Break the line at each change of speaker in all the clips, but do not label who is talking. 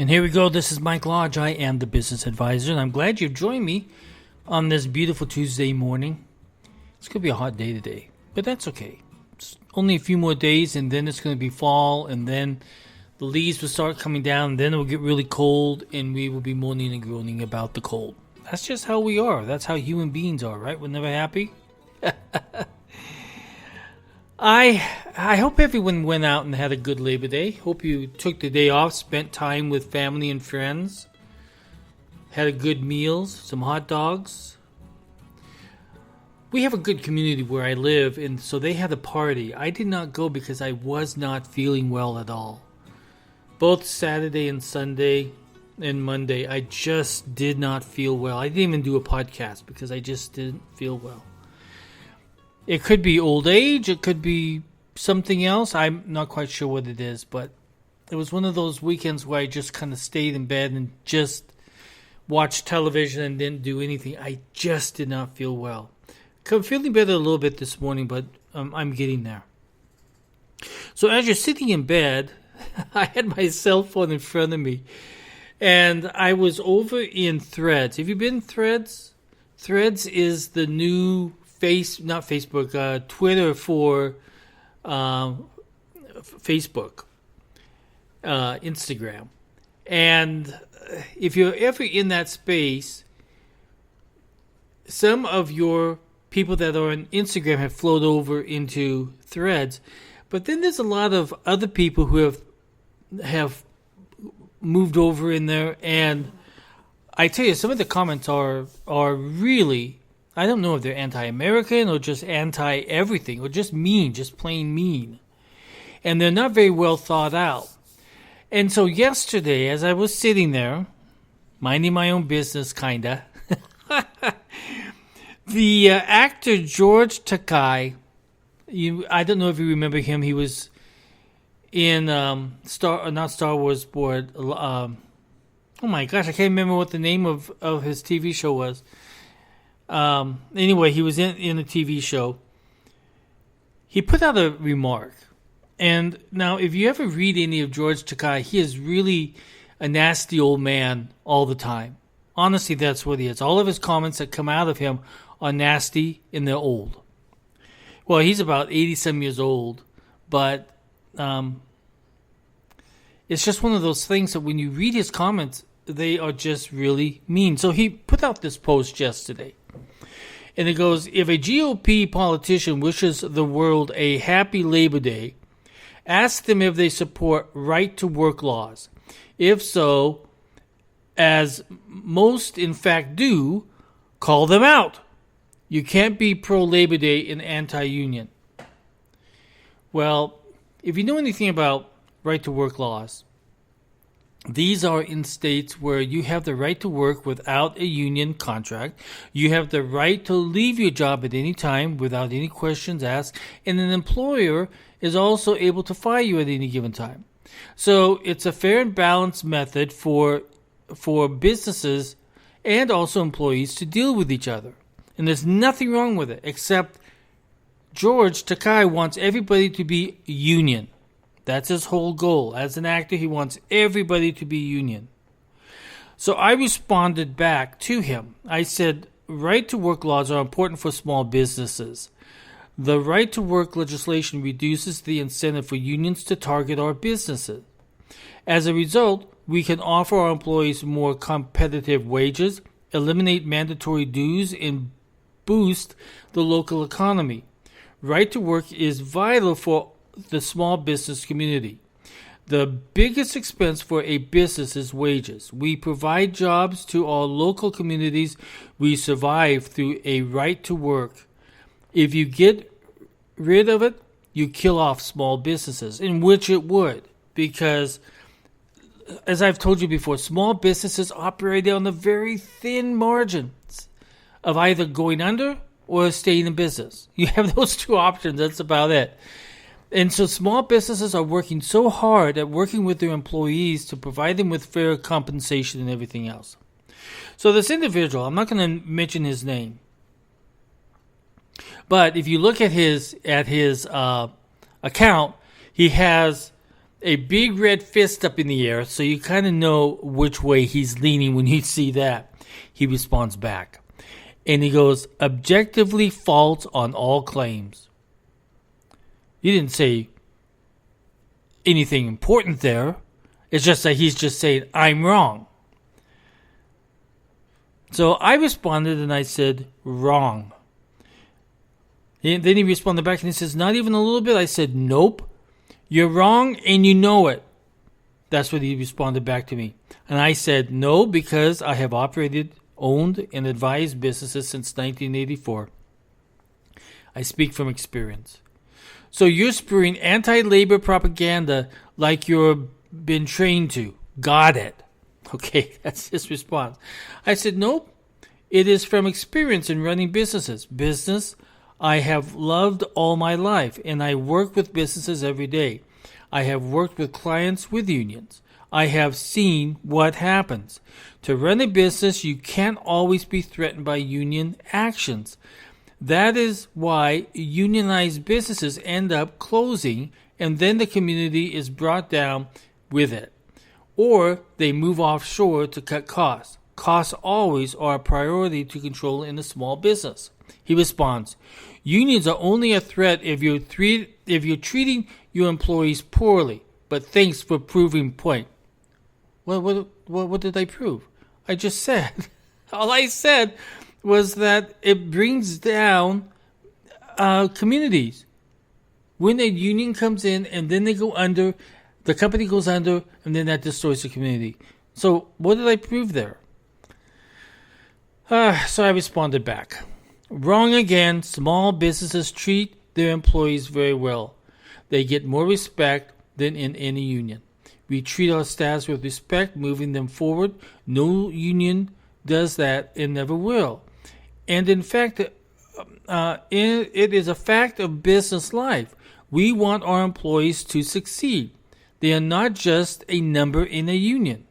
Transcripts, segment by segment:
And here we go. This is Mike Lodge. I am the business advisor, and I'm glad you've joined me on this beautiful Tuesday morning. It's going to be a hot day today, but that's okay. It's only a few more days, and then it's going to be fall, and then the leaves will start coming down, and then it will get really cold, and we will be moaning and groaning about the cold. That's just how we are. That's how human beings are, right? We're never happy. I hope everyone went out and had a good Labor Day. Hope you took the day off, spent time with family and friends, had a good meals, some hot dogs. We have a good community where I live, and so they had a party. I did not go because I was not feeling well at all. Both Saturday and Sunday and Monday, I just did not feel well. I didn't even do a podcast because I just didn't feel well. It could be old age. It could be something else. I'm not quite sure what it is, but it was one of those weekends where I just kind of stayed in bed and just watched television and didn't do anything. I just did not feel well. I'm feeling better a little bit this morning, but I'm getting there. So as you're sitting in bed, I had my cell phone in front of me, and I was over in Threads. Have you been in Threads? Threads is the new Twitter for Facebook, Instagram. And if you're ever in that space, some of your people that are on Instagram have flowed over into Threads. But then there's a lot of other people who have moved over in there. And I tell you, some of the comments are really, I don't know if they're anti-American or just anti-everything or just mean, just plain mean. And they're not very well thought out. And so yesterday, as I was sitting there, minding my own business, kinda, the actor George Takei, I don't know if you remember him. He was in not Star Wars, but oh my gosh, I can't remember what the name of his TV show was. Anyway, he was in a TV show. He put out a remark. And now, if you ever read any of George Takei, he is really a nasty old man all the time. Honestly, that's what he is. All of his comments that come out of him are nasty and they're old. Well, he's about 80-some years old, but it's just one of those things that when you read his comments, they are just really mean. So he put out this post yesterday. And it goes, if a GOP politician wishes the world a happy Labor Day, ask them if they support right-to-work laws. If so, as most in fact do, call them out. You can't be pro-Labor Day and anti-union. Well, if you know anything about right-to-work laws, these are in states where you have the right to work without a union contract. You have the right to leave your job at any time without any questions asked. And an employer is also able to fire you at any given time. So it's a fair and balanced method for businesses and also employees to deal with each other. And there's nothing wrong with it, except George Takei wants everybody to be union. That's his whole goal. As an actor, he wants everybody to be union. So I responded back to him. I said, right-to-work laws are important for small businesses. The right-to-work legislation reduces the incentive for unions to target our businesses. As a result, we can offer our employees more competitive wages, eliminate mandatory dues, and boost the local economy. Right-to-work is vital for the small business community. The biggest expense for a business is wages. We provide jobs to our local communities. We survive through a right to work. If you get rid of it, you kill off small businesses, in which it would, because as I've told you before, small businesses operate on the very thin margins of either going under or staying in business. You have those two options. That's about it. And so small businesses are working so hard at working with their employees to provide them with fair compensation and everything else. So this individual, I'm not going to mention his name, but if you look at his account, he has a big red fist up in the air, so you kind of know which way he's leaning when you see that. He responds back. And he goes, objectively false on all claims. He didn't say anything important there. It's just that he's just saying, I'm wrong. So I responded and I said, wrong. And then he responded back and he says, not even a little bit? I said, nope. You're wrong and you know it. That's what he responded back to me. And I said, no, because I have operated, owned, and advised businesses since 1984. I speak from experience. So you're spewing anti-labor propaganda like you've been trained to. Got it. Okay, that's his response. I said, nope. It is from experience in running businesses. Business I have loved all my life, and I work with businesses every day. I have worked with clients with unions. I have seen what happens. To run a business, you can't always be threatened by union actions. That is why unionized businesses end up closing, and then the community is brought down with it. Or they move offshore to cut costs. Costs always are a priority to control in a small business. He responds, unions are only a threat if you're treating your employees poorly. But thanks for proving point. Well, what did I prove? I just said. All I said was that it brings down communities. When a union comes in and then they go under, the company goes under, and then that destroys the community. So what did I prove there? So I responded back. Wrong again. Small businesses treat their employees very well. They get more respect than in any union. We treat our staffs with respect, moving them forward. No union does that and never will. And in fact, it is a fact of business life. We want our employees to succeed. They are not just a number in a union.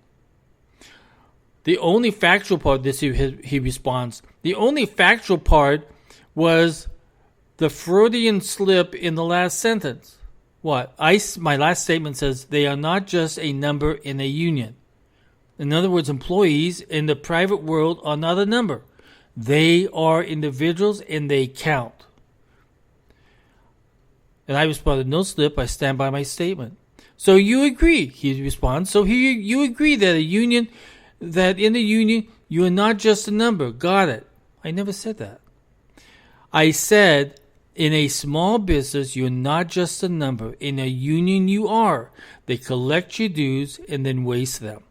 The only factual part, he responds, the only factual part was the Freudian slip in the last sentence. What? My last statement says they are not just a number in a union. In other words, employees in the private world are not a number. They are individuals and they count. And I responded, no slip, I stand by my statement. So you agree, he responds. So you agree that in a union, you are not just a number. Got it. I never said that. I said, in a small business, you're not just a number. In a union, you are. They collect your dues and then waste them.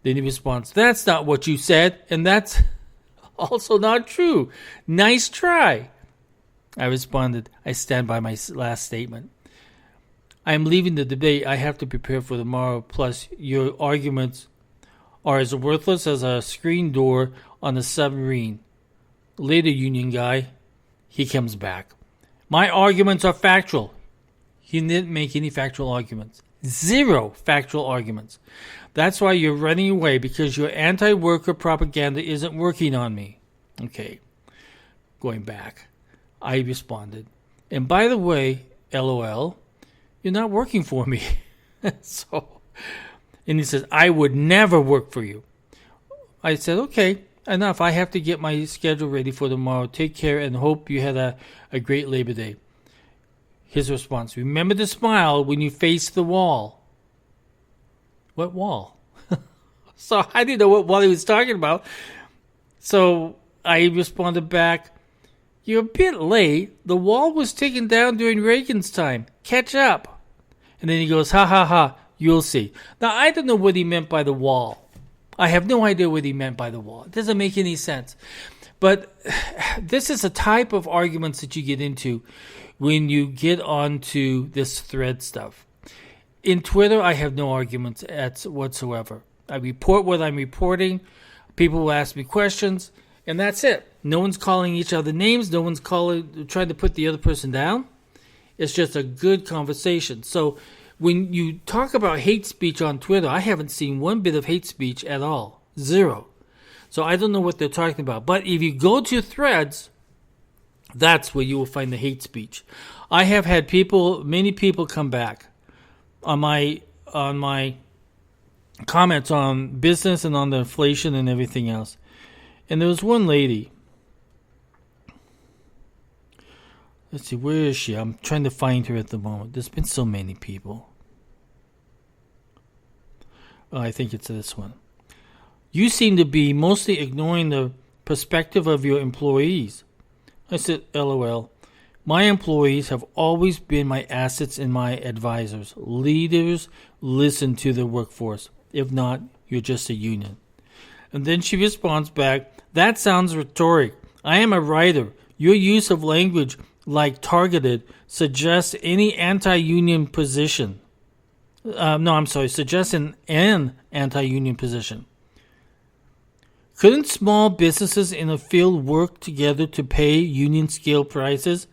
Then he responds, that's not what you said, and that's also not true. Nice try. I responded, I stand by my last statement. I am leaving the debate. I have to prepare for tomorrow. Plus, your arguments are as worthless as a screen door on a submarine. Later, union guy. He comes back. My arguments are factual. He didn't make any factual arguments. Zero factual arguments. That's why you're running away, because your anti-worker propaganda isn't working on me. Okay. Going back. I responded. And by the way, LOL, you're not working for me. And he says, I would never work for you. I said, okay, enough. I have to get my schedule ready for tomorrow. Take care and hope you had a great Labor Day. His response, remember to smile when you face the wall. What wall? So I didn't know what wall he was talking about. So I responded back, you're a bit late. The wall was taken down during Reagan's time. Catch up. And then he goes, ha ha ha, you'll see. Now, I don't know what he meant by the wall. I have no idea what he meant by the wall. It doesn't make any sense. But this is a type of arguments that you get into when you get onto this thread stuff. In Twitter, I have no arguments whatsoever. I report what I'm reporting. People will ask me questions, and that's it. No one's calling each other names. No one's trying to put the other person down. It's just a good conversation. So when you talk about hate speech on Twitter, I haven't seen one bit of hate speech at all. Zero. So I don't know what they're talking about. But if you go to threads, that's where you will find the hate speech. I have had many people come back on my on my comments on business and on the inflation and everything else. And there was one lady. Let's see, where is she? I'm trying to find her at the moment. There's been so many people. Oh, I think it's this one. You seem to be mostly ignoring the perspective of your employees. I said, LOL. My employees have always been my assets and my advisors. Leaders listen to the workforce. If not, you're just a union. And then she responds back, that sounds rhetoric. I am a writer. Your use of language like targeted suggests any anti-union position. Suggests an anti-union position. Couldn't small businesses in a field work together to pay union scale prices?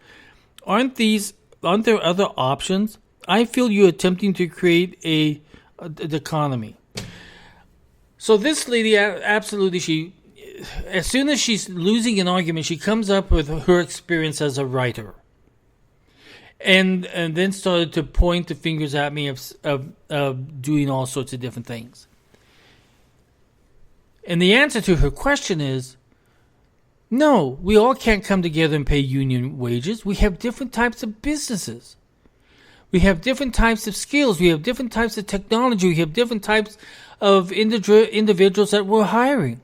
Aren't there other options? I feel you're attempting to create an economy. So this lady, absolutely, as soon as she's losing an argument, she comes up with her experience as a writer. And then started to point the fingers at me of doing all sorts of different things. And the answer to her question is, no, we all can't come together and pay union wages. We have different types of businesses. We have different types of skills. We have different types of technology. We have different types of individuals that we're hiring.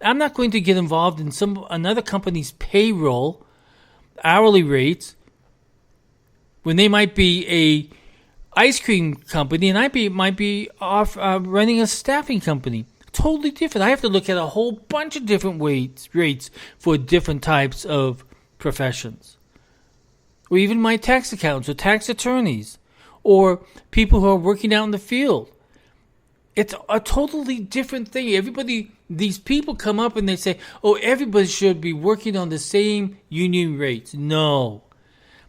I'm not going to get involved in another company's payroll, hourly rates, when they might be a ice cream company and I might be off running a staffing company. Totally different. I have to look at a whole bunch of different rates for different types of professions. Or even my tax accountants or tax attorneys or people who are working out in the field. It's a totally different thing. These people come up and they say, oh, everybody should be working on the same union rates. No,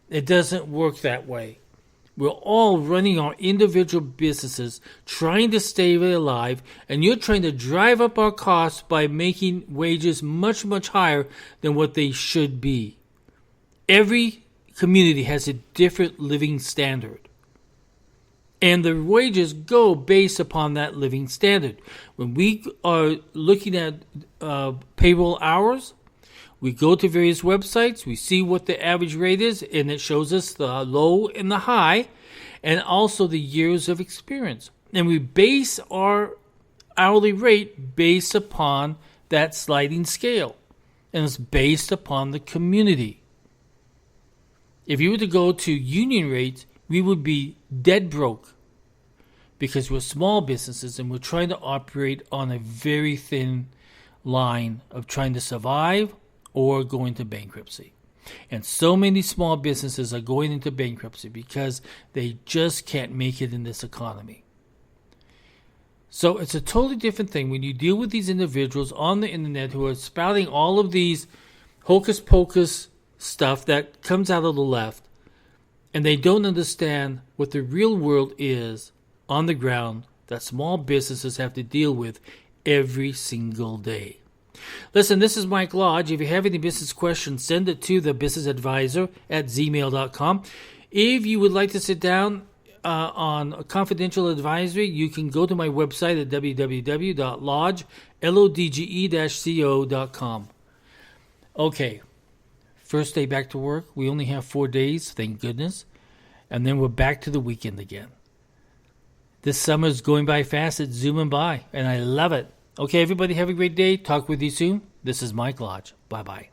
it doesn't work that way. We're all running our individual businesses, trying to stay alive, and you're trying to drive up our costs by making wages much, much higher than what they should be. Every community has a different living standard, and the wages go based upon that living standard. When we are looking at payroll hours, we go to various websites, we see what the average rate is, and it shows us the low and the high, and also the years of experience. And we base our hourly rate based upon that sliding scale. And it's based upon the community. If you were to go to union rates, we would be dead broke. Because we're small businesses and we're trying to operate on a very thin line of trying to survive or go into bankruptcy. And so many small businesses are going into bankruptcy because they just can't make it in this economy. So it's a totally different thing when you deal with these individuals on the internet who are spouting all of these hocus pocus stuff that comes out of the left, and they don't understand what the real world is on the ground that small businesses have to deal with every single day. Listen, this is Mike Lodge. If you have any business questions, send it to thebusinessadvisor at gmail.com. If you would like to sit down on a confidential advisory, you can go to my website at www.lodge-co.com. Okay, first day back to work. We only have 4 days, thank goodness. And then we're back to the weekend again. This summer is going by fast. It's zooming by, and I love it. Okay, everybody have a great day. Talk with you soon. This is Mike Lodge. Bye-bye.